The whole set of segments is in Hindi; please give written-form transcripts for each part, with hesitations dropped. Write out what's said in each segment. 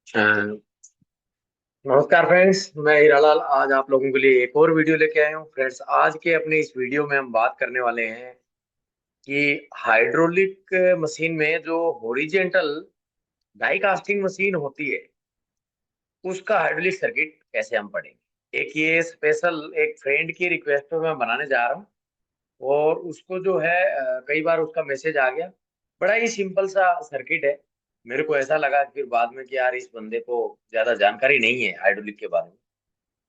अ, नमस्कार फ्रेंड्स, मैं हीरालाल आज आप लोगों के लिए एक और वीडियो लेके आया हूँ। फ्रेंड्स, आज के अपने इस वीडियो में हम बात करने वाले हैं कि हाइड्रोलिक मशीन में जो हॉरिजेंटल डाई कास्टिंग मशीन होती है उसका हाइड्रोलिक सर्किट कैसे हम पढ़ेंगे। एक ये स्पेशल एक फ्रेंड की रिक्वेस्ट पे मैं बनाने जा रहा हूँ और उसको जो है कई बार उसका मैसेज आ गया। बड़ा ही सिंपल सा सर्किट है। मेरे को ऐसा लगा कि फिर बाद में कि यार इस बंदे को ज्यादा जानकारी नहीं है हाइड्रोलिक के बारे में,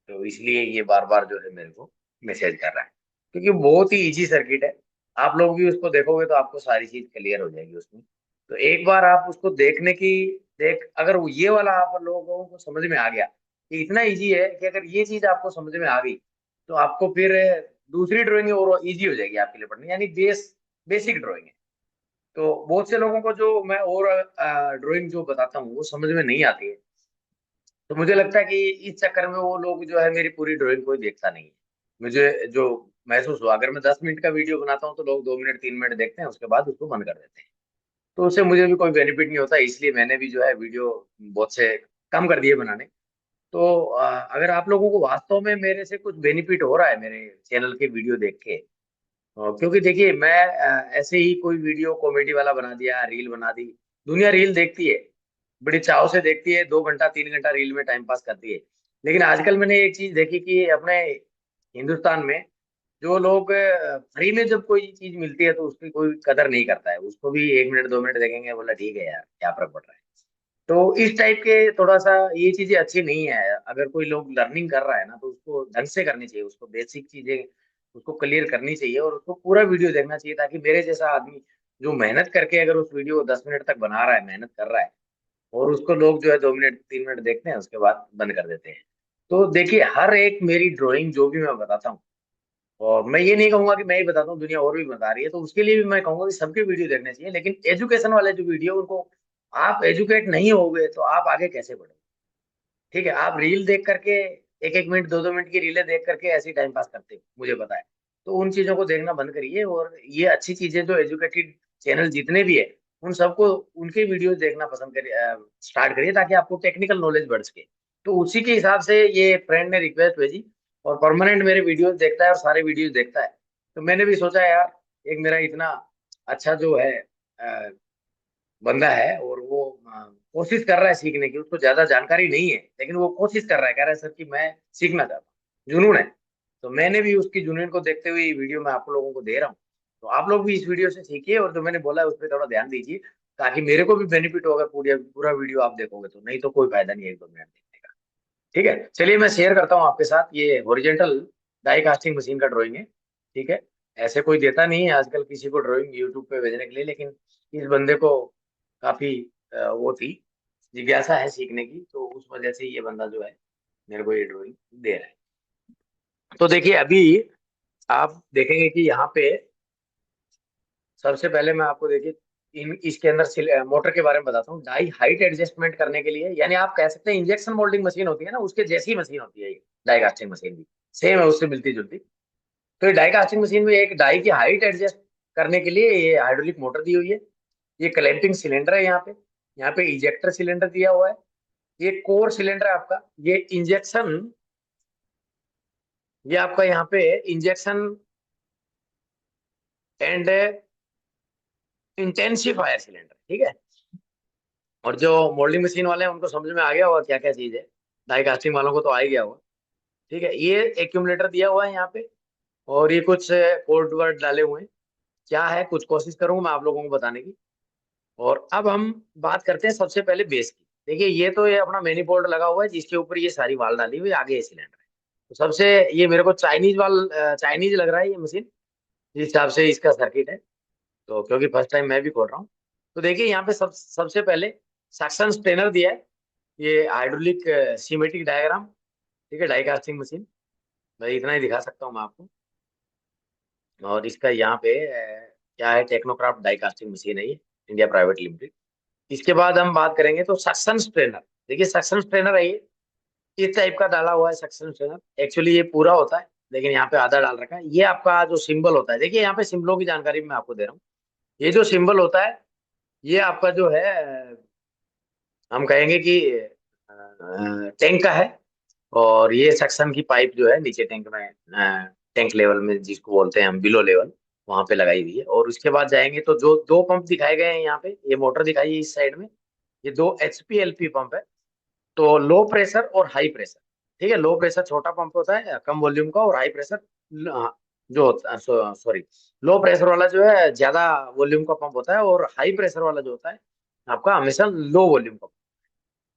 तो इसलिए ये बार बार जो है मेरे को मैसेज कर रहा है, क्योंकि बहुत ही इजी सर्किट है। आप लोग भी उसको देखोगे तो आपको सारी चीज क्लियर हो जाएगी उसमें। तो एक बार आप उसको देखने की देख अगर वो ये वाला आप लोगों को समझ में आ गया कि इतना इजी है, कि अगर ये चीज आपको समझ में आ गई तो आपको फिर दूसरी ड्राइंग और इजी हो जाएगी आपके लिए पढ़नी, यानी बेसिक ड्राइंग है। तो बहुत से लोगों को जो मैं और ड्राइंग जो बताता हूँ वो समझ में नहीं आती है, तो मुझे लगता है कि इस चक्कर में वो लोग जो है मेरी पूरी ड्राइंग कोई देखता नहीं है। मुझे जो महसूस हुआ, अगर मैं 10 मिनट का वीडियो बनाता हूँ तो लोग 2 मिनट 3 मिनट देखते हैं, उसके बाद उसको बंद कर देते हैं। तो उससे मुझे भी कोई बेनिफिट नहीं होता, इसलिए मैंने भी जो है वीडियो बहुत से कम कर दिए बनाने। तो अगर आप लोगों को वास्तव में मेरे से कुछ बेनिफिट हो रहा है मेरे चैनल के वीडियो देख के, क्योंकि देखिए मैं ऐसे ही कोई वीडियो कॉमेडी वाला बना दिया, रील बना दी। दुनिया रील देखती है, बड़ी चाव से देखती है, 2 घंटा 3 घंटा रील में टाइम पास करती है। लेकिन आजकल मैंने एक चीज देखी कि अपने हिंदुस्तान में जो लोग फ्री में जब कोई चीज मिलती है तो उसकी कोई कदर नहीं करता है, उसको भी 1 मिनट 2 मिनट देखेंगे, बोला ठीक है यार क्या फर्क पड़ रहा है। तो इस टाइप के थोड़ा सा ये चीजें अच्छी नहीं है। अगर कोई लोग लर्निंग कर रहा है ना तो उसको ढंग से करनी चाहिए, उसको बेसिक चीजें उसको क्लियर करनी चाहिए और उसको पूरा वीडियो देखना चाहिए, ताकि मेरे जैसा आदमी जो मेहनत करके अगर उस वीडियो को 10 मिनट तक बना रहा है, मेहनत कर रहा है, और उसको लोग जो है 2 मिनट 3 मिनट देखते हैं उसके बाद बंद कर देते हैं। तो देखिए हर एक मेरी ड्राइंग जो भी मैं बताता हूँ, और मैं ये नहीं कहूंगा कि मैं ही बताता हूँ, दुनिया और भी बता रही है, तो उसके लिए भी मैं कहूंगा कि सबके वीडियो देखने चाहिए, लेकिन एजुकेशन वाले जो वीडियो उनको आप एजुकेट नहीं होगे तो आप आगे कैसे बढ़ोगे। ठीक है, आप रील देख करके 1 1 मिनट 2 2 मिनट की रीलें देख करके ऐसे ही टाइम पास करते हो, मुझे पता है। तो उन चीजों को देखना बंद करिए और ये अच्छी चीजें जो एजुकेटेड चैनल जितने भी है उन सबको उनके वीडियोस देखना पसंद करिए, स्टार्ट करिए, ताकि आपको टेक्निकल नॉलेज बढ़ सके। तो उसी के हिसाब से ये फ्रेंड ने रिक्वेस्ट भेजी और परमानेंट मेरे वीडियोस देखता है और सारे वीडियोस देखता है। तो मैंने भी सोचा यार, एक मेरा इतना अच्छा जो है बंदा है और वो कोशिश कर रहा है सीखने की, उसको ज्यादा जानकारी नहीं है लेकिन वो कोशिश कर रहा है, कह रहा है सर कि मैं सीखना चाहता हूँ, जुनून है। तो मैंने भी उसकी जुनून को देखते हुए ये वीडियो मैं आप लोगों को दे रहा हूँ। तो आप लोग भी इस वीडियो से सीखिए और जो मैंने बोला है उस पर थोड़ा ध्यान दीजिए, ताकि मेरे को भी बेनिफिट होगा। पूरा पूरा वीडियो आप देखोगे तो, नहीं तो कोई फायदा नहीं है 1 2 मिनट देखने का। ठीक है, चलिए मैं शेयर करता हूँ आपके साथ, ये हॉरिजेंटल डाई कास्टिंग मशीन का ड्राइंग है। ठीक है, ऐसे कोई देता नहीं है आजकल किसी को ड्राइंग यूट्यूब पे भेजने के लिए, लेकिन इस बंदे को काफी वो थी, जिज्ञासा है सीखने की, तो उस वजह से ये बंदा जो है मेरे को ये ड्राइंग दे रहा है। तो देखिए अभी आप देखेंगे कि यहाँ पे सबसे पहले मैं आपको देखिए इन इसके अंदर मोटर के बारे में बताता हूँ। डाई हाइट एडजस्टमेंट करने के लिए, यानी आप कह सकते हैं इंजेक्शन मोल्डिंग मशीन होती है ना, उसके जैसी मशीन होती है ये डाई कास्टिंग मशीन भी, सेम है उससे मिलती जुलती। तो ये डाई कास्टिंग मशीन में एक डाई की हाइट एडजस्ट करने के लिए ये हाइड्रोलिक मोटर दी हुई है। ये क्लैंपिंग सिलेंडर है, यहाँ पे इजेक्टर सिलेंडर दिया हुआ है। ये कोर सिलेंडर है आपका। ये इंजेक्शन, ये आपका यहाँ पे इंजेक्शन एंड इंटेंसिफायर सिलेंडर, ठीक है। और जो मोल्डिंग मशीन वाले हैं उनको समझ में आ गया होगा क्या क्या चीज है, डाई कास्टिंग वालों को तो आ ही गया होगा। ठीक है, ये एक्यूमुलेटर दिया हुआ है यहाँ पे, और ये कुछ कोड वर्ड डाले हुए हैं। क्या है, कुछ कोशिश करूंगा मैं आप लोगों को बताने की। और अब हम बात करते हैं सबसे पहले बेस की। देखिए ये अपना मैनिफोल्ड लगा हुआ है जिसके ऊपर ये सारी वाल डाली हुई है, आगे ये सिलेंडर है। तो सबसे ये मेरे को चाइनीज लग रहा है ये मशीन, जिस हिसाब से इसका सर्किट है। तो क्योंकि फर्स्ट टाइम मैं भी खोल रहा हूँ, तो देखिए यहाँ पे सबसे पहले सक्शन स्ट्रेनर दिया है। ये हाइड्रोलिक सीमेटिक डायग्राम, ठीक है, डाई कास्टिंग मशीन, मैं इतना ही दिखा सकता हूँ मैं आपको। और इसका यहाँ पे क्या है, टेक्नोक्राफ्ट डाई कास्टिंग मशीन है ये, इंडिया प्राइवेट लिमिटेड। इसके बाद हम बात करेंगे तो सक्शन स्ट्रेनर। देखिए सक्शन स्ट्रेनर है ये, इस टाइप का डाला हुआ है सक्शन स्ट्रेनर। एक्चुअली ये पूरा होता है लेकिन यहाँ पे आधा डाल रखा है। ये आपका जो सिंबल होता है, देखिए यहाँ पे सिंबलों की जानकारी मैं आपको दे रहा हूँ। ये जो सिंबल होता है ये आपका जो है हम कहेंगे कि टैंक का है, और ये सक्शन की पाइप जो है नीचे टैंक में, टैंक लेवल में जिसको बोलते हैं हम बिलो लेवल, वहां पे लगाई हुई है। और उसके बाद जाएंगे तो जो दो पंप दिखाए गए हैं यहाँ पे, ये मोटर दिखाई है इस साइड में, ये दो एचपी एलपी पंप है। तो लो प्रेशर और हाई प्रेशर, ठीक है, लो प्रेशर छोटा पंप होता है कम वॉल्यूम का, और हाई प्रेशर जो होता, सॉरी, लो प्रेशर वाला जो है ज्यादा वॉल्यूम का पंप होता है, और हाई प्रेशर वाला जो होता है आपका हमेशा लो वॉल्यूम का।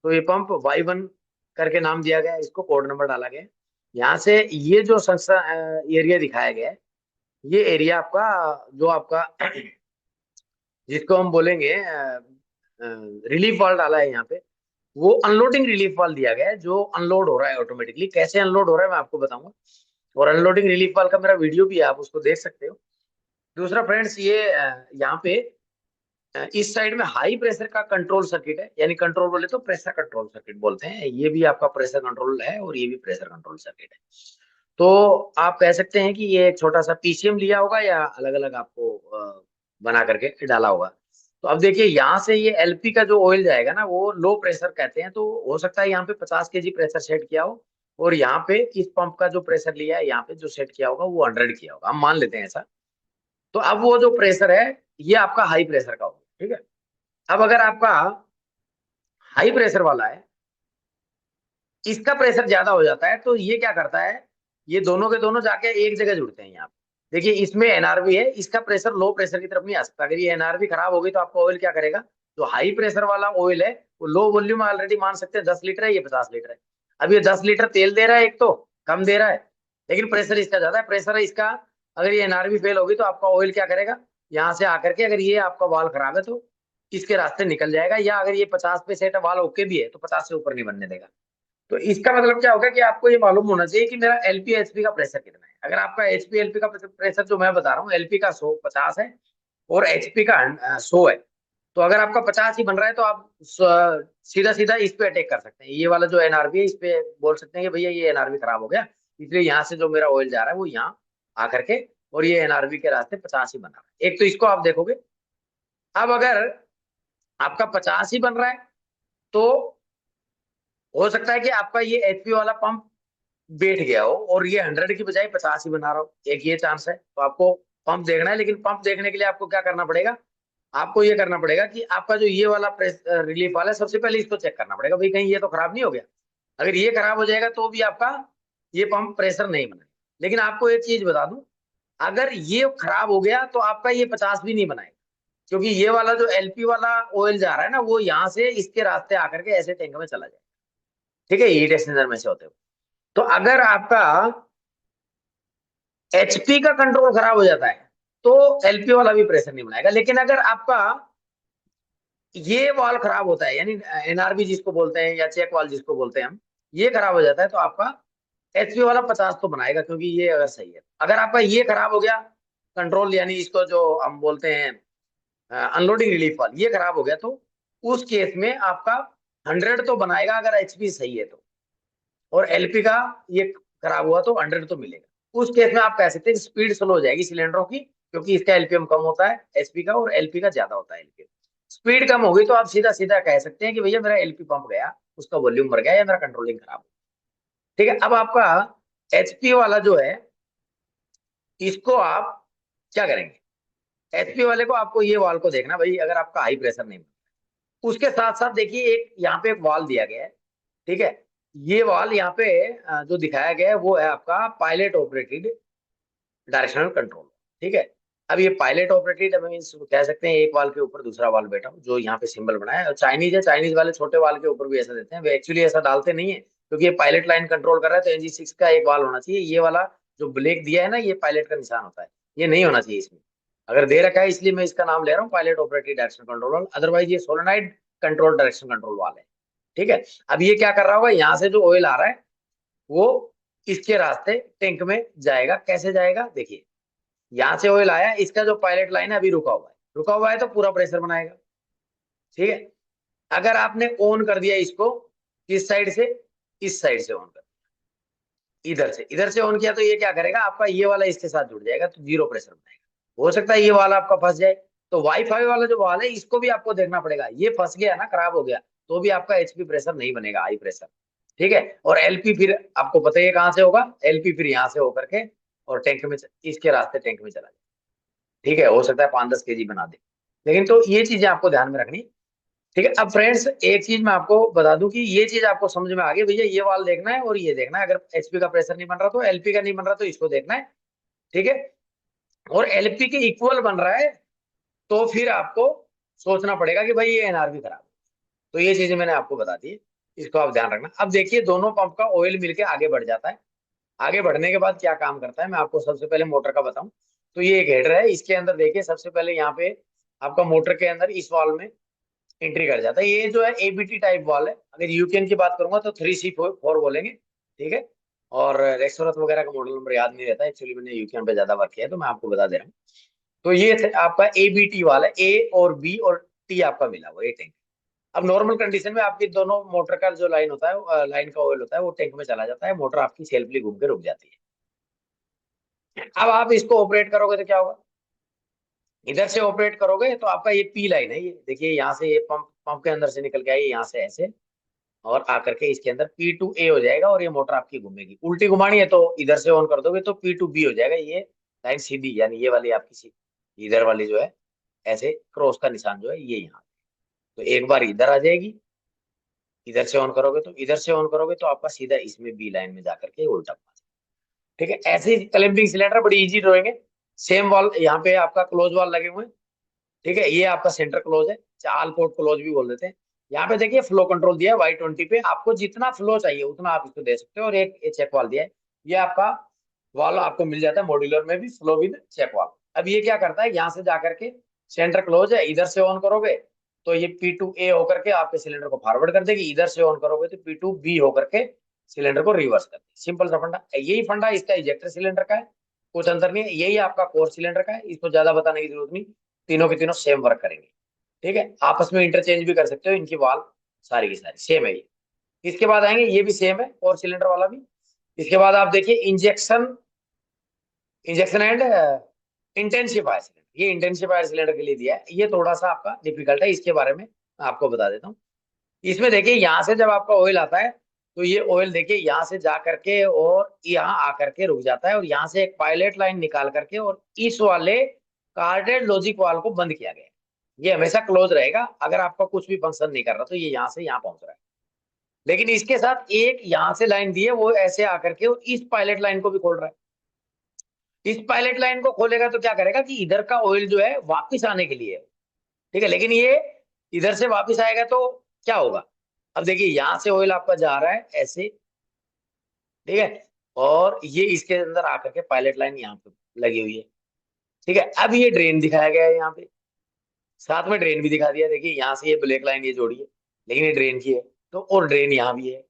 तो ये पंप Y1 करके नाम दिया गया है, इसको कोड नंबर डाला गया है। यहाँ से ये जो संस्था एरिया दिखाया गया है, ये एरिया आपका जो आपका जिसको हम बोलेंगे रिलीफ वाल्व डाला है यहाँ पे, वो अनलोडिंग रिलीफ वाल्व दिया गया है, जो अनलोड हो रहा है ऑटोमेटिकली। कैसे अनलोड हो रहा है मैं आपको बताऊंगा, और अनलोडिंग रिलीफ वाल्व का मेरा वीडियो भी है, आप उसको देख सकते हो। दूसरा फ्रेंड्स, ये यहाँ पे इस साइड में हाई प्रेशर का कंट्रोल सर्किट है, यानी कंट्रोल बोले तो प्रेशर कंट्रोल सर्किट बोलते हैं, ये भी आपका प्रेशर कंट्रोल है और ये भी प्रेशर कंट्रोल सर्किट है। तो आप कह सकते हैं कि ये एक छोटा सा पीसीएम लिया होगा, या अलग अलग आपको बना करके डाला होगा। तो अब देखिए यहाँ से ये एलपी का जो ऑयल जाएगा ना, वो लो प्रेशर कहते हैं, तो हो सकता है यहाँ पे 50 kg प्रेशर सेट किया हो, और यहाँ पे इस पंप का जो प्रेशर लिया है यहाँ पे जो सेट किया होगा वो 100 किया होगा, हम मान लेते हैं ऐसा। तो अब वो जो प्रेशर है ये आपका हाई प्रेशर का होगा, ठीक है। अब अगर आपका हाई प्रेशर वाला है, इसका प्रेशर ज्यादा हो जाता है, तो ये क्या करता है, ये दोनों के दोनों जाके एक जगह जुड़ते हैं यहाँ पे। देखिए इसमें एनआरवी है, इसका प्रेशर लो प्रेशर की तरफ नहीं आ सकता। अगर ये एनआरवी खराब हो गई तो आपका ऑयल क्या करेगा, जो हाई प्रेशर वाला ऑयल है वो लो वॉल्यूम ऑलरेडी मान सकते हैं 10 लीटर है, ये 50 लीटर है। अब ये 10 लीटर तेल दे रहा है, एक तो कम दे रहा है, लेकिन प्रेशर इसका ज्यादा है, प्रेशर है इसका। अगर ये एनआरवी फेल होगी तो आपका ऑयल क्या करेगा, यहाँ से आकर के, अगर ये आपका वाल खराब है तो इसके रास्ते निकल जाएगा, या अगर ये 50 पे सेट वाल ओके भी है तो 50 से ऊपर नहीं बनने देगा। तो इसका मतलब क्या होगा कि आपको ये मालूम होना चाहिए कि मेरा एलपी एचपी का प्रेशर कितना है। अगर आपका एचपी एलपी का प्रेशर जो मैं बता रहा हूँ, एलपी का 150 है और एचपी का 100 है, तो अगर आपका 50 ही बन रहा है तो आप सीधा सीधा इस पे अटैक कर सकते हैं। ये वाला जो एनआरबी है इस पे बोल सकते हैं कि भैया ये एनआरबी खराब हो गया, इसलिए यहाँ से जो मेरा ऑयल जा रहा है वो यहाँ आकर के, और ये एनआरबी के रास्ते 50 ही बना रहा है। एक तो इसको आप देखोगे। अब अगर आपका 50 ही बन रहा है, तो हो सकता है कि आपका ये एचपी वाला पंप बैठ गया हो और ये 100 की बजाय 50 ही बना रहा हो, एक ये चांस है। तो आपको पंप देखना है, लेकिन पंप देखने के लिए आपको क्या करना पड़ेगा, आपको ये करना पड़ेगा कि आपका जो ये वाला प्रेस रिलीफ वाला है, सबसे पहले इसको चेक करना पड़ेगा भाई कहीं ये तो खराब नहीं हो गया। अगर ये खराब हो जाएगा तो भी आपका ये पंप प्रेशर नहीं बनाएगा। लेकिन आपको एक चीज बता दूं, अगर ये खराब हो गया तो आपका ये 50 भी नहीं बनाएगा, क्योंकि ये वाला जो एलपी वाला ऑयल जा रहा है ना, वो यहाँ से इसके रास्ते आकर के ऐसे टैंक में चला जाएगा, ठीक है, हीट एक्सचेंजर में से होते हुए। तो अगर आपका एचपी का कंट्रोल खराब हो जाता है तो एलपी वाला भी प्रेशर नहीं बनाएगा। लेकिन अगर आपका ये वाल खराब होता है, यानी एनआरबी जिसको बोलते हैं या चेक वाल जिसको बोलते हैं हम, ये खराब हो जाता है, तो आपका एचपी वाला 50 तो बनाएगा, क्योंकि ये अगर सही है। अगर आपका ये खराब हो गया कंट्रोल, यानी इसको जो हम बोलते हैं अनलोडिंग रिलीफ वाल, ये खराब हो गया, तो उस केस में आपका 100 तो बनाएगा अगर एचपी सही है तो, और एलपी का ये खराब हुआ तो 100 तो मिलेगा। उस केस में आप कह सकते हैं स्पीड स्लो हो जाएगी सिलेंडरों की, क्योंकि इसका एलपीएम कम होता है एचपी का, और एलपी का ज्यादा होता है एलपीएम। स्पीड कम होगी तो आप सीधा सीधा कह सकते हैं कि भैया मेरा एलपी पंप गया, उसका वॉल्यूम बढ़ गया, या मेरा कंट्रोलिंग खराब हो। ठीक है, अब आपका एचपी वाला जो है, इसको आप क्या करेंगे, एचपी वाले को आपको ये वाल को देखना भाई, अगर आपका हाई प्रेशर नहीं, उसके साथ साथ देखिए एक यहाँ पे एक वाल दिया गया है, ठीक है। ये वाल यहाँ पे जो दिखाया गया है वो है आपका पायलट ऑपरेटेड डायरेक्शनल कंट्रोल, ठीक है। अब ये पायलट ऑपरेटेड मीन्स कह सकते हैं एक वाल के ऊपर दूसरा वाल बैठा हो, जो यहाँ पे सिंबल बनाया है। और चाइनीज है, चाइनीज वाले छोटे वाल के ऊपर भी ऐसा देते हैं, वे एक्चुअली ऐसा डालते नहीं है, क्योंकि ये पायलट लाइन कंट्रोल कर रहा है तो NG6 का एक वाल होना चाहिए। ये वाला जो ब्लैक दिया है ना, ये पायलट का निशान होता है, ये नहीं होना चाहिए इसमें। अगर दे रखा है इसलिए मैं इसका नाम ले रहा हूँ पायलट ऑपरेटेड डायरेक्शन कंट्रोल वाल, अदरवाइज ये सोलेनाइड कंट्रोल डायरेक्शन कंट्रोल वाल है, ठीक है। अब ये क्या कर रहा होगा, यहाँ से जो ऑयल आ रहा है वो इसके रास्ते टैंक में जाएगा। कैसे जाएगा देखिए, यहाँ से ऑयल आया, इसका जो पायलट लाइन है अभी रुका हुआ है, रुका हुआ है तो पूरा प्रेशर बनाएगा, ठीक है। अगर आपने ऑन कर दिया इसको, किस साइड से, इस साइड से ऑन कर, इधर से ऑन किया, तो ये क्या करेगा, आपका ये वाला इसके साथ जुड़ जाएगा, तो जीरो प्रेशर बनाएगा। हो सकता है ये वाला आपका फंस जाए, तो वाईफाई वाला जो वाल है इसको भी आपको देखना पड़ेगा, ये फंस गया ना, खराब हो गया, तो भी आपका एचपी प्रेशर नहीं बनेगा, हाई प्रेशर। ठीक है, और एलपी फिर आपको पता ही है कहाँ से होगा, एलपी फिर यहाँ से होकर के और टैंक में, इसके रास्ते टैंक में चला जाए। ठीक है, हो सकता है 5-10 kg बना दे, लेकिन तो ये चीजें आपको ध्यान में रखनी। ठीक है, अब फ्रेंड्स एक चीज मैं आपको बता दूं कि ये चीज आपको समझ में आ गई भैया, ये वाल देखना है और ये देखना है, अगर एचपी का प्रेशर नहीं बन रहा तो एलपी का नहीं बन रहा तो इसको देखना है। ठीक है, और एलपी के इक्वल बन रहा है तो फिर आपको सोचना पड़ेगा कि भाई ये एनआरबी खराब है। तो ये चीजें मैंने आपको बता दी, इसको आप ध्यान रखना। अब देखिए दोनों पंप का ऑयल मिलके आगे बढ़ जाता है। आगे बढ़ने के बाद क्या काम करता है मैं आपको सबसे पहले मोटर का बताऊं। तो ये एक हेडर है, इसके अंदर देखिए सबसे पहले यहाँ पे आपका मोटर के अंदर इस वाल्व में एंट्री कर जाता है। ये जो है एबीटी टाइप वाल है, अगर यूकेन की बात करूंगा तो 3C4 बोलेंगे। ठीक है, और रेक्सोनस वगैरह का मॉडल नंबर याद नहीं रहता, एक्चुअली मैंने यूकेन पे ज्यादा वर्क किया है तो मैं आपको बता दे रहा हूँ। तो ये आपका एबीटी वाला है, ए और बी और टी आपका मिला हुआ ये टैंक। अब नॉर्मल कंडीशन में आपकी दोनों मोटर का जो लाइन होता है, लाइन का ऑयल होता है वो टैंक में चला जाता है, मोटर आपकी सेल्फली घूम के रुक जाती है। अब आप इसको ऑपरेट करोगे तो क्या होगा, इधर से ऑपरेट करोगे तो आपका ये पी लाइन है, ये देखिए यहाँ से ये पंप पंप के अंदर से निकल के आई यहाँ से ऐसे और आकर के इसके अंदर P2A हो जाएगा और ये मोटर आपकी घूमेगी। उल्टी घुमानी है तो इधर से ऑन कर दोगे तो P2B हो जाएगा। ये लाइन सीधी, यानी ये वाली आपकी इधर वाली जो है ऐसे क्रॉस का निशान जो है ये यहाँ, तो एक बार इधर आ जाएगी, इधर से ऑन करोगे तो इधर से ऑन करोगे तो आपका सीधा इसमें बी लाइन में जाकर के उल्टा घुमा। ठीक है, ऐसे क्लैंपिंग सिलेंडर बड़ी इजी ड्रॉइंग है। सेम वॉल यहाँ पे आपका क्लोज वॉल लगे हुए हैं। ठीक है, ये आपका सेंटर क्लोज है, चाल पोर्ट क्लोज भी बोल देते हैं। यहाँ पे देखिए फ्लो कंट्रोल दिया है Y20 पे, आपको जितना फ्लो चाहिए उतना आप इसको दे सकते हो, और एक चेक वाल दिया है। ये आपका वाल आपको मिल जाता है मॉड्यूलर में भी, फ्लो विद चेक वाल। अब ये क्या करता है, यहाँ से जाकर के सेंटर क्लोज है, इधर से ऑन करोगे तो ये P2A होकर के आपके सिलेंडर को फॉरवर्ड कर देगी, इधर से ऑन करोगे तो P2B होकर के सिलेंडर को रिवर्स कर देगी। सिंपल सा फंडा, यही फंडा इसका इजेक्टर सिलेंडर का है, कुछ अंतर नहीं है। यही आपका कोर सिलेंडर का है, इसको ज्यादा बताने की जरूरत नहीं, तीनों के तीनों सेम वर्क करेंगे। ठीक है, आपस में इंटरचेंज भी कर सकते हो, इनकी वाल सारी की सारी सेम है ये। इसके बाद आएंगे, ये भी सेम है और सिलेंडर वाला भी। इसके बाद आप देखिए injection, injection and intensifier cylinder, ये इंटेंसिफायर सिलेंडर के लिए दिया है, ये थोड़ा सा आपका डिफिकल्ट है, इसके बारे में मैं आपको बता देता हूँ। इसमें देखिए यहाँ से जब आपका ऑयल आता है तो ये ऑयल देखिए यहाँ से जा करके और यहाँ आकर के रुक जाता है, और यहाँ से एक पायलट लाइन निकाल करके और इस वाले कार्डेड लॉजिक वाल को बंद किया गया है। ये हमेशा क्लोज रहेगा, अगर आपका कुछ भी फंक्शन नहीं कर रहा तो ये यहाँ से यहाँ पहुंच रहा है। लेकिन इसके साथ एक यहाँ से लाइन दी है, वो ऐसे आकर के और इस पायलट लाइन को भी खोल रहा है। इस पायलट लाइन को खोलेगा तो क्या करेगा कि इधर का ऑयल जो है वापिस आने के लिए है। ठीक है, लेकिन ये इधर से वापिस आएगा तो क्या होगा, अब देखिए यहाँ से ऑयल आपका जा रहा है ऐसे। ठीक है, और ये इसके अंदर आकर के पायलट लाइन यहाँ पे लगी हुई है। ठीक है, अब ये ड्रेन दिखाया गया है यहाँ पे, साथ में ड्रेन भी दिखा दिया, देखिए यहाँ से ये ब्लैक लाइन ये जोड़ी है, लेकिन ये ड्रेन की है, तो और ड्रेन यहाँ भी है।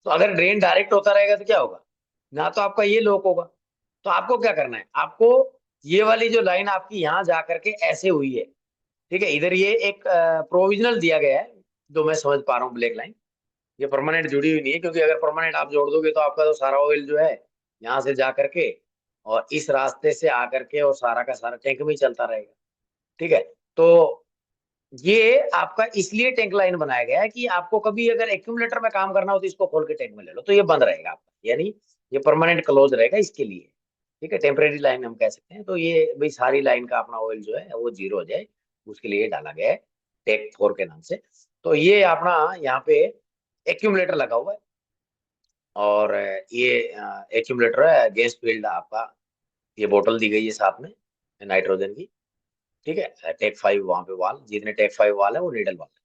तो अगर ड्रेन डायरेक्ट होता रहेगा तो क्या होगा, ना तो आपका ये लॉक होगा। तो आपको क्या करना है, आपको ये वाली जो लाइन आपकी यहाँ जा करके ऐसे हुई है। ठीक है, इधर ये एक प्रोविजनल दिया गया है जो मैं समझ पा रहा हूँ, ब्लैक लाइन ये परमानेंट जुड़ी हुई नहीं है, क्योंकि अगर परमानेंट आप जोड़ दोगे तो आपका तो सारा ऑयल जो है यहाँ से जा करके और इस रास्ते से आकर के और सारा का सारा टैंक में ही चलता रहेगा। ठीक है, तो ये आपका इसलिए टैंक लाइन बनाया गया है कि आपको कभी अगर एक्यूमुलेटर में काम करना हो तो इसको खोल के टैंक में ले लो तो ये बंद रहेगा आपका, यानी ये परमानेंट क्लोज रहेगा इसके लिए। ठीक है, टेम्परेरी लाइन हम कह सकते हैं। तो ये भाई सारी लाइन का अपना ऑयल जो है वो जीरो हो जाए उसके लिए डाला गया है टेक 4 के नाम से। तो ये अपना यहाँ पे एक्यूमुलेटर लगा हुआ है, और ये एक्यूमुलेटर है गैस फील्ड आपका, ये बोतल दी गई है साथ में नाइट्रोजन की। ठीक है, टेक 5 वहां पे वाल, जितने टेक 5 वाल है वो नीडल वाल है।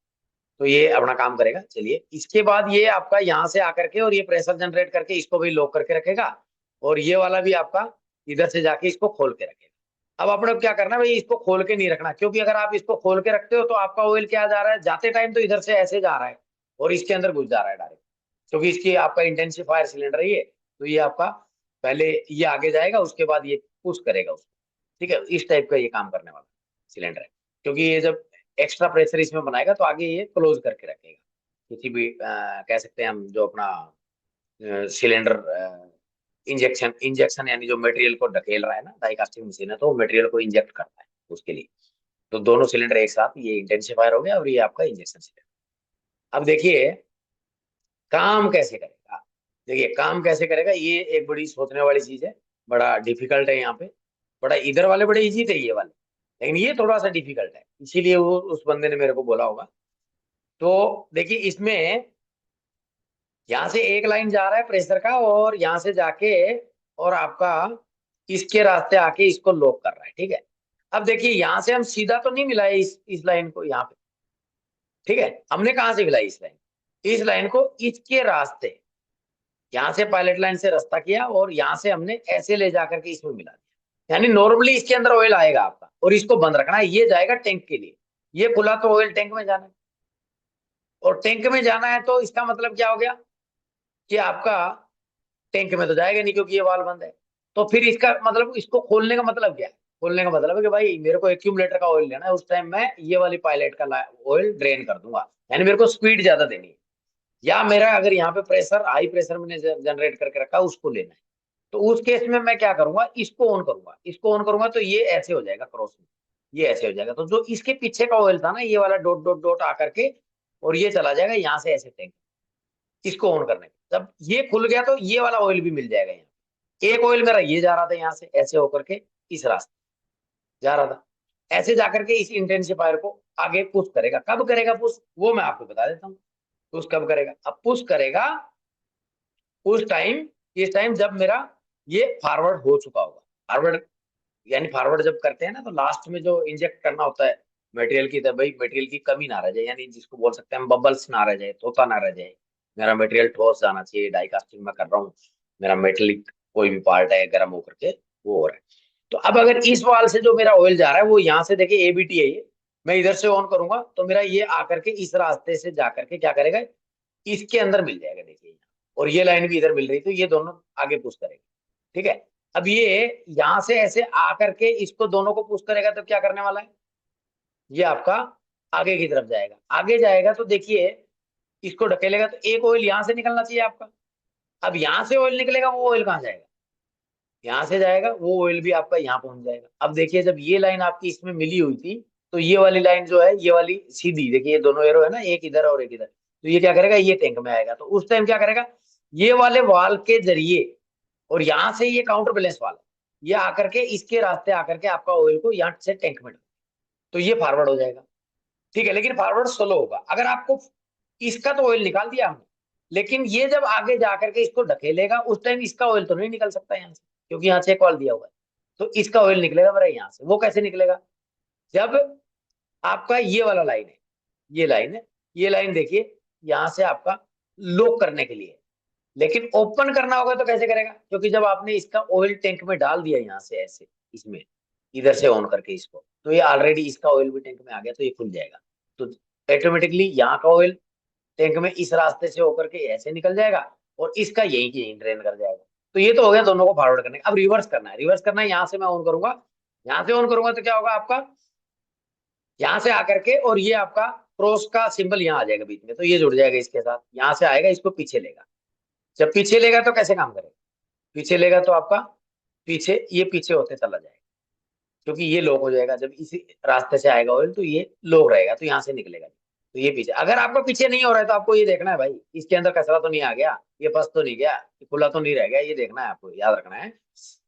तो ये अपना काम करेगा। चलिए, इसके बाद ये आपका यहाँ से आकर के और ये प्रेशर जनरेट करके इसको भी लॉक करके रखेगा, और ये वाला भी आपका इधर से जाके इसको खोल के रखेगा। अब अपने को क्या करना है भाई, इसको खोल के नहीं रखना, क्योंकि अगर आप इसको खोल के रखते हो तो आपका ऑयल क्या जा रहा है, जाते टाइम तो इधर से ऐसे जा रहा है और इसके अंदर घुस जा रहा है डायरेक्ट, क्योंकि इसकी आपका इंटेंसिफायर सिलेंडर है ये। तो ये आपका पहले ये आगे जाएगा, उसके बाद ये पुश करेगा उसको। ठीक है, इस टाइप का ये काम करने वाला सिलेंडर है, क्योंकि ये जब एक्स्ट्रा प्रेशर इसमें बनाएगा तो आगे ये क्लोज करके रखेगा। किसी भी कह सकते हैं हम जो अपना सिलेंडर इंजेक्शन इंजेक्शन यानी जो मटेरियल को ढकेल रहा है ना, डाई कास्टिंग मशीन है तो वो मटेरियल को इंजेक्ट करता है उसके लिए। तो दोनों सिलेंडर एक साथ, ये इंटेंसिफायर हो गया और ये आपका इंजेक्शन सिलेंडर। अब देखिए काम कैसे करेगा। देखिए काम कैसे करेगा, ये एक बड़ी सोचने वाली चीज है, बड़ा डिफिकल्ट है यहाँ पे। बड़ा इधर वाले बड़े इजी थे ये वाले, लेकिन ये थोड़ा सा डिफिकल्ट है, इसीलिए वो उस बंदे ने मेरे को बोला होगा। तो देखिए इसमें यहाँ से एक लाइन जा रहा है प्रेशर का, और यहाँ से जाके और आपका इसके रास्ते आके इसको लॉक कर रहा है, ठीक है। अब देखिए यहाँ से हम सीधा तो नहीं मिलाए इस लाइन को यहाँ पे, ठीक है। हमने कहाँ से मिलाई इस लाइन को इसके रास्ते, यहाँ से पायलट लाइन से रास्ता किया और यहाँ से हमने ऐसे ले जाकर के इसमें मिला दिया। यानी नॉर्मली इसके अंदर ऑयल आएगा आपका, और इसको बंद रखना है, ये जाएगा टैंक के लिए। ये खुला तो ऑयल टैंक में जाना है, और टैंक में जाना है तो इसका मतलब क्या हो गया कि आपका टैंक में तो जाएगा नहीं क्योंकि ये वाल बंद है। तो फिर इसका मतलब, इसको खोलने का मतलब क्या है? खोलने का मतलब है कि भाई मेरे को एक्यूमुलेटर का ऑयल लेना है, उस टाइम मैं ये वाली पायलट का ऑयल ड्रेन कर दूंगा, यानी मेरे को स्पीड ज्यादा देनी है। या मेरा अगर यहाँ पे प्रेशर हाई प्रेशर मैंने जनरेट करके रखा है, उसको लेना है। तो उस केस में मैं क्या करूंगा, इसको ऑन करूंगा, इसको ऑन करूंगा तो ये ऐसे हो जाएगा क्रॉस में, ये ऐसे हो जाएगा। तो जो इसके पीछे का ऑयल था ना, ये वाला डॉट डॉट डॉट आकर के, और ये चला जाएगा यहाँ से ऐसे टैंक, इसको ऑन करने के जब ये खुल गया तो ये वाला ऑयल भी मिल जाएगा यहाँ। एक ऑयल मेरा ये जा रहा था यहाँ से ऐसे होकर के इस रास्ते जा रहा था, ऐसे जाकर के इस इंटेंसिफायर को आगे पुश करेगा। कब करेगा पुश, वो मैं आपको बता देता हूँ। पुश कब करेगा, अब पुश करेगा उस टाइम, इस टाइम जब मेरा ये फॉरवर्ड हो चुका होगा। फॉरवर्ड यानी फॉरवर्ड जब करते हैं ना, तो लास्ट में जो इंजेक्ट करना होता है मटेरियल की, तब भाई मटेरियल की कमी ना रह जाए, यानी जिसको बोल सकते हैं बबल्स ना रह जाए, तोता ना रह जाए। मेरा मटेरियल ठोस जाना चाहिए, डाई कास्टिंग में कर रहा हूँ, मेरा मेटेलिक कोई भी पार्ट है गर्म होकर के वो हो रहा है। तो अब अगर इस वाल से जो मेरा ऑयल जा रहा है वो यहाँ से देखिए एबीटी है ये, मैं इधर से ऑन करूंगा तो मेरा ये आकर के इस रास्ते से जाकर के क्या करेगा, इसके अंदर मिल जाएगा देखिए यहाँ। और ये लाइन भी इधर मिल रही, तो ये दोनों आगे पुश करेगा, ठीक है। अब ये यहां से ऐसे आकर के इसको दोनों को पुश करेगा तो क्या करने वाला है, ये आपका आगे की तरफ जाएगा। आगे जाएगा तो देखिए इसको ढकेलेगा तो एक ऑयल यहां से निकलना चाहिए आपका। अब यहां से ऑयल निकलेगा, वो ऑयल कहाँ जाएगा, यहाँ से जाएगा, वो ऑयल भी आपका यहाँ पहुंच जाएगा। अब देखिए जब ये लाइन आपकी इसमें मिली हुई थी, तो ये वाली लाइन जो है, ये वाली सीधी देखिए, ये दोनों एरो है ना, एक इधर और एक इधर, तो ये क्या करेगा, ये टैंक में आएगा। तो उस टाइम क्या करेगा, ये वाले वाल के जरिए, और यहां से ये काउंटर बैलेंस वाला, ये आकर के इसके रास्ते आकर के आपका ऑयल को यहाँ से टैंक में, तो ये फॉरवर्ड हो जाएगा, ठीक है। लेकिन फॉरवर्ड स्लो होगा। अगर आपको इसका तो ऑयल निकाल दिया हमने, लेकिन ये जब आगे जाकर के इसको ढकेलेगा उस टाइम इसका ऑयल तो नहीं निकल सकता यहाँ से, क्योंकि यहाँ से एक वाल दिया हुआ है। तो इसका ऑयल निकलेगा मेरा यहाँ से। वो कैसे निकलेगा, जब आपका ये वाला लाइन है, ये लाइन है, ये लाइन देखिए यहाँ से आपका लॉक करने के लिए, लेकिन ओपन करना होगा तो कैसे करेगा, क्योंकि जब आपने इसका ऑयल टैंक में डाल दिया यहाँ से ऐसे इसमें, इधर से ऑन करके इसको, तो ये ऑलरेडी इसका ऑयल भी टैंक में आ गया, तो ये खुल जाएगा। तो ऑटोमेटिकली यहाँ का ऑयल टैंक में इस रास्ते से होकर के ऐसे निकल जाएगा, और इसका यहीं की यहीं ड्रेन कर जाएगा। तो ये तो हो गया दोनों को फॉरवर्ड करने का। अब रिवर्स करना है, रिवर्स करना है, यहाँ से मैं ऑन करूंगा, यहाँ से ऑन करूंगा तो क्या होगा आपका, यहाँ से आकर के, और ये आपका क्रॉस का सिंबल यहाँ आ जाएगा बीच में, तो ये जुड़ जाएगा इसके साथ, यहाँ से आएगा, इसको पीछे लेगा। जब पीछे लेगा तो कैसे काम करेगा, पीछे लेगा तो आपका पीछे, ये पीछे होते चला जाएगा, क्योंकि ये लॉक हो जाएगा। जब इसी रास्ते से आएगा ऑयल तो ये लॉक रहेगा, तो यहाँ से निकलेगा। तो ये पीछे, अगर आपका पीछे नहीं हो रहा है तो आपको ये देखना है भाई इसके अंदर कचरा तो नहीं आ गया, ये फंस तो नहीं गया, ये खुला तो नहीं रह गया, ये देखना है, आपको याद रखना है।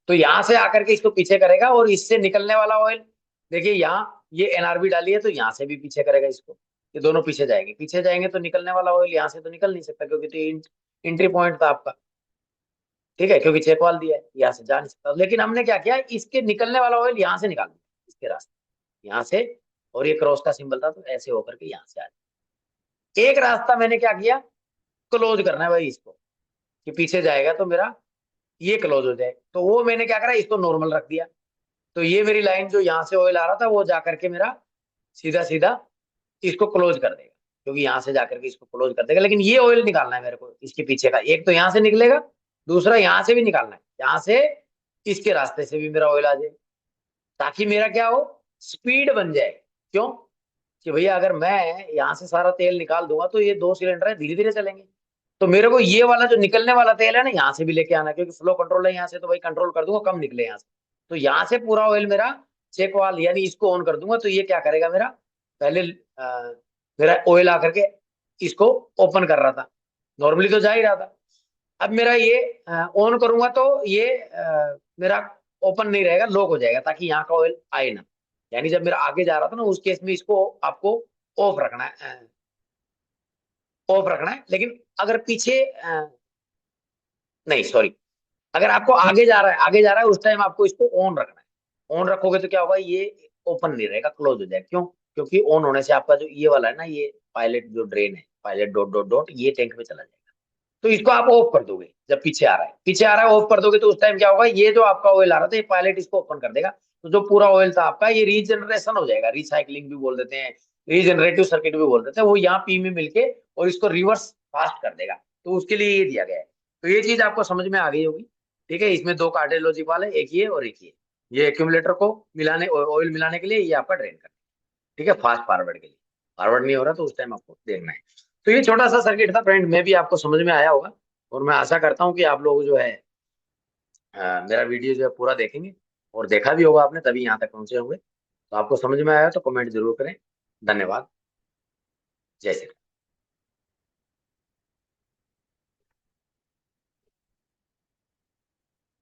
तो यहाँ से आकर के इसको पीछे करेगा, और इससे निकलने वाला ऑयल देखिए, यहाँ ये एनआरबी डाली है तो यहाँ से भी पीछे करेगा इसको, ये दोनों पीछे जाएंगे। पीछे जाएंगे तो निकलने वाला ऑयल यहाँ से तो निकल नहीं सकता, क्योंकि तो एंट्री पॉइंट था आपका, ठीक है, क्योंकि चेक वाल दिया है, यहाँ से जा नहीं सकता। लेकिन हमने क्या किया, इसके निकलने वाला ऑयल यहाँ से निकाल दिया, इसके रास्ते यहाँ से, और ये क्रॉस का सिंबल था तो ऐसे होकर के यहाँ से आ जाए। एक रास्ता मैंने क्या किया, क्लोज करना है भाई इसको, कि पीछे जाएगा तो मेरा ये क्लोज हो जाए। तो वो मैंने क्या करा, इसको नॉर्मल रख दिया। तो ये मेरी लाइन जो यहाँ से ऑयल आ रहा था वो जाकर के मेरा सीधा सीधा इसको क्लोज कर देगा, क्योंकि यहाँ से जाकर के इसको क्लोज कर देगा। लेकिन ये ऑयल निकालना है मेरे को इसके पीछे का, एक तो यहाँ से निकलेगा, दूसरा यहाँ से भी निकालना है, यहाँ से इसके रास्ते से भी मेरा ऑयल आ जाए, ताकि मेरा क्या हो, स्पीड बन जाए। क्यों, कि भैया अगर मैं यहाँ से सारा तेल निकाल दूंगा तो ये दो सिलेंडर है धीरे धीरे चलेंगे, तो मेरे को ये वाला जो निकलने वाला तेल है ना यहाँ से भी लेके आना है, क्योंकि फ्लो कंट्रोल है यहाँ से, तो भाई कंट्रोल कर दूंगा कम निकले यहाँ से। तो यहाँ से पूरा ऑयल मेरा चेक वाल यानी इसको ऑन कर दूंगा, तो ये क्या करेगा मेरा, पहले मेरा ऑयल आकर के इसको ओपन कर रहा था, नॉर्मली तो जा ही रहा था। अब मेरा ये ऑन करूंगा तो ये मेरा ओपन नहीं रहेगा, लॉक हो जाएगा, ताकि यहाँ का ऑयल आए ना। यानी जब मेरा आगे जा रहा था ना, उस केस में इसको आपको ऑफ रखना है, ऑफ रखना है। लेकिन अगर पीछे नहीं, सॉरी, अगर आपको आगे जा रहा है, आगे जा रहा है, उस टाइम आपको इसको ऑन रखना है। ऑन रखोगे तो क्या होगा, ये ओपन नहीं रहेगा, क्लोज हो जाएगा। क्यों? क्योंकि ऑन होने से आपका जो ये वाला है ना, ये पायलट जो ड्रेन है, पायलट डॉट डॉट डॉट, ये टैंक में चला जाएगा। तो इसको आप ऑफ कर दोगे, जब पीछे आ रहा है, पीछे आ रहा है, ऑफ कर दोगे, तो उस टाइम क्या होगा, ये जो आपका ऑयल आ रहा था, ये पायलट इसको ओपन कर देगा। तो जो पूरा ऑयल था आपका, ये रीजनरेशन हो जाएगा, रिसाइकलिंग भी बोल देते हैं, रीजनरेटिव सर्किट भी बोल देते हैं, वो यहाँ पी में मिलके और इसको रिवर्स फास्ट कर देगा। तो उसके लिए ये दिया गया है। तो ये चीज आपको समझ में आ गई होगी। ठीक है, इसमें दो कार्डियोलॉजी वाले, एक ये और एक ये एक्यूमुलेटर को मिलाने, ऑयल मिलाने के लिए, ये आपका ड्रेन कर। ठीक है, फास्ट फॉरवर्ड के लिए, फॉरवर्ड नहीं हो रहा तो उस टाइम आपको देखना है। तो ये छोटा सा सर्किट था फ्रेंड, मैं भी आपको समझ में आया होगा। और मैं आशा करता हूँ कि आप लोग जो है मेरा वीडियो जो है पूरा देखेंगे, और देखा भी होगा आपने, तभी यहाँ तक पहुंचे होंगे। तो आपको समझ में आया तो कमेंट जरूर करें। धन्यवाद। जय श्री राम।